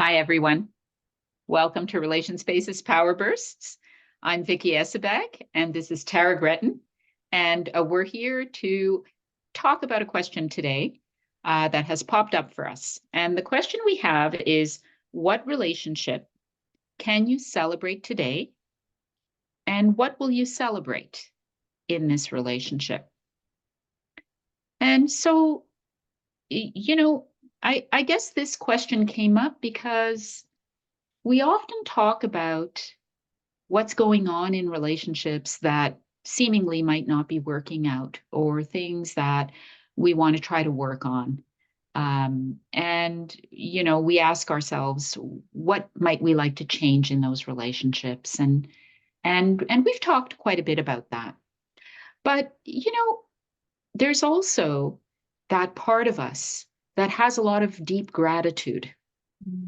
Hi, everyone. Welcome to Relationspaces Power Bursts. I'm Vicky Essebag, and this is Tara Gretton. And we're here to talk about a question today that has popped up for us. And the question we have is, what relationship can you celebrate today? And what will you celebrate in this relationship? And so, I guess this question came up because we often talk about what's going on in relationships that seemingly might not be working out, or things that we want to try to work on. And we ask ourselves, what might we like to change in those relationships? And we've talked quite a bit about that. But there's also that part of us that has a lot of deep gratitude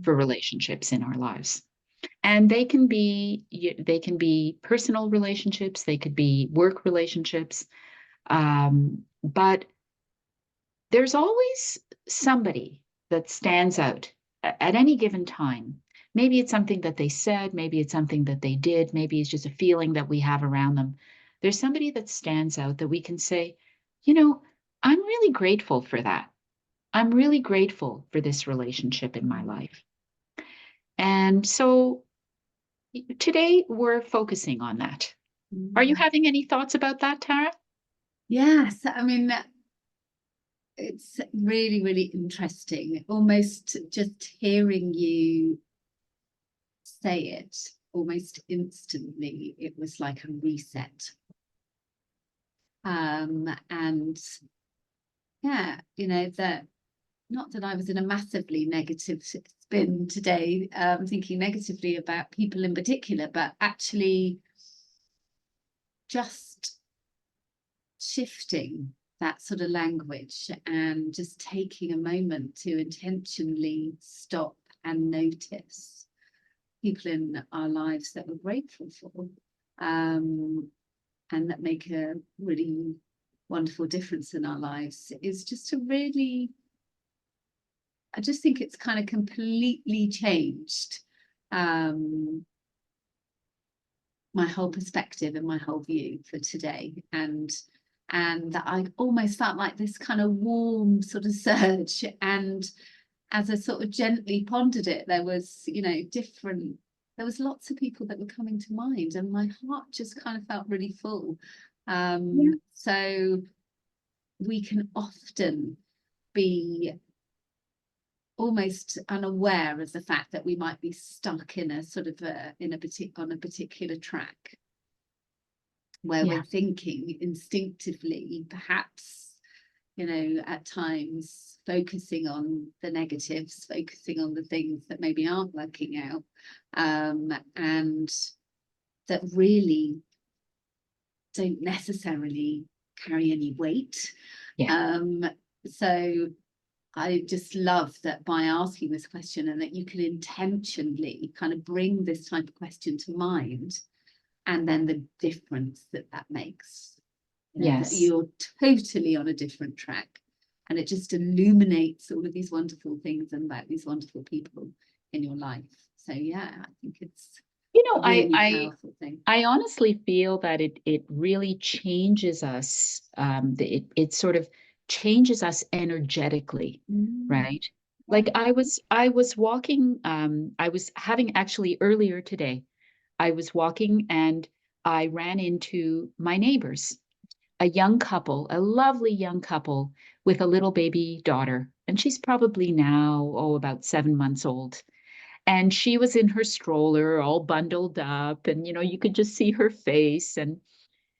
for relationships in our lives. And they can be personal relationships, they could be work relationships, but there's always somebody that stands out at any given time. Maybe it's something that they said, maybe it's something that they did, maybe it's just a feeling that we have around them. There's somebody that stands out that we can say, I'm really grateful for that. I'm really grateful for this relationship in my life. And so today we're focusing on that. Are you having any thoughts about that, Tara? Yes, I mean, it's really, really interesting. Almost just hearing you say it almost instantly, it was like a reset. And yeah, that not that I was in a massively negative spin today, thinking negatively about people in particular, but actually just shifting that sort of language and just taking a moment to intentionally stop and notice people in our lives that we're grateful for, and that make a really wonderful difference in our lives, is just a really, I just think it's kind of completely changed my whole perspective and my whole view for today. And that I almost felt like this kind of warm sort of surge. And as I sort of gently pondered it, there was, there was lots of people that were coming to mind, and my heart just kind of felt really full. So we can often be almost unaware of the fact that we might be stuck in a sort of on a particular track where we're thinking instinctively, perhaps, at times focusing on the negatives, focusing on the things that maybe aren't working out, and that really don't necessarily carry any weight. So I just love that by asking this question, and that you can intentionally kind of bring this type of question to mind, and then the difference that makes. That you're totally on a different track, and it just illuminates all of these wonderful things and about these wonderful people in your life. So yeah, I think it's a really powerful thing. I honestly feel that it really changes us. It sort of changes us energetically, right? Like I was walking, I was having actually earlier today, I was walking and I ran into my neighbors, a young couple, a lovely young couple with a little baby daughter. And she's probably now, about 7 months old. And she was in her stroller, all bundled up, and you could just see her face. And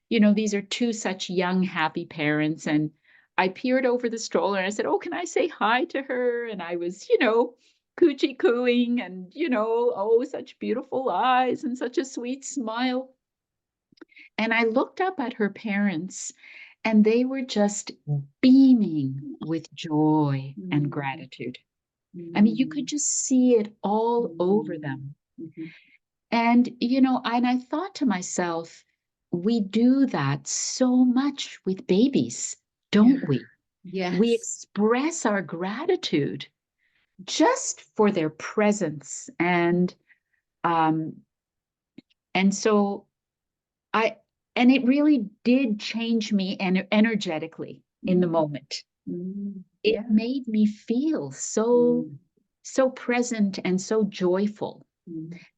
these are two such young, happy parents. And I peered over the stroller and I said, "Oh, can I say hi to her?" And I was, coochie cooing, and oh, such beautiful eyes and such a sweet smile. And I looked up at her parents, and they were just beaming with joy and gratitude. I mean, you could just see it all over them. And, and I thought to myself, we do that so much with babies, don't we? Yes. We express our gratitude just for their presence. And so and it really did change me energetically in the moment. It made me feel so present and so joyful.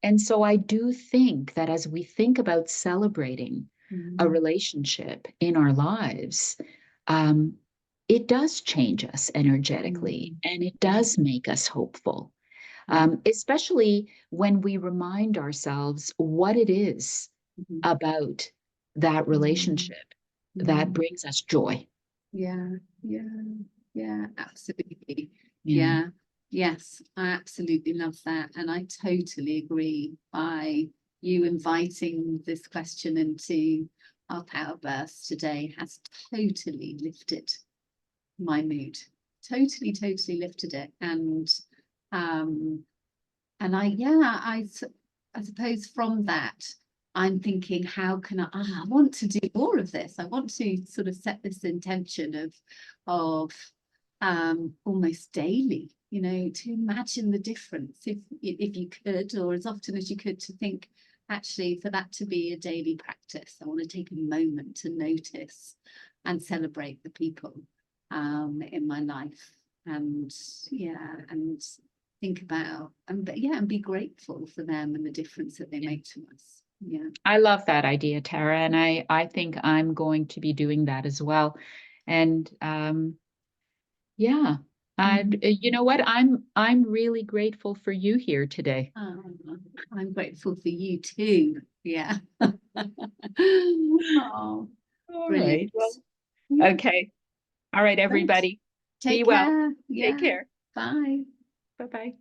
And so I do think that as we think about celebrating a relationship in our lives, it does change us energetically, and it does make us hopeful, especially when we remind ourselves what it is about that relationship that brings us joy. Yeah, absolutely. Yeah. Yes, I absolutely love that. And I totally agree. By you inviting this question into our power burst today has totally lifted my mood. Totally lifted it. And I suppose from that, I'm thinking, how can I want to do more of this. I want to sort of set this intention of almost daily, to imagine the difference if you could, or as often as you could, to think, actually, for that to be a daily practice, I want to take a moment to notice and celebrate the people in my life, and think about and be grateful for them and the difference that they make to us. I love that idea, Tara, and I think I'm going to be doing that as well. And you know what? I'm really grateful for you here today. I'm grateful for you too. Yeah. Oh, All brilliant. right. Well, okay. All right, everybody. Take Be well. care. Yeah. Take care. Bye. Bye-bye.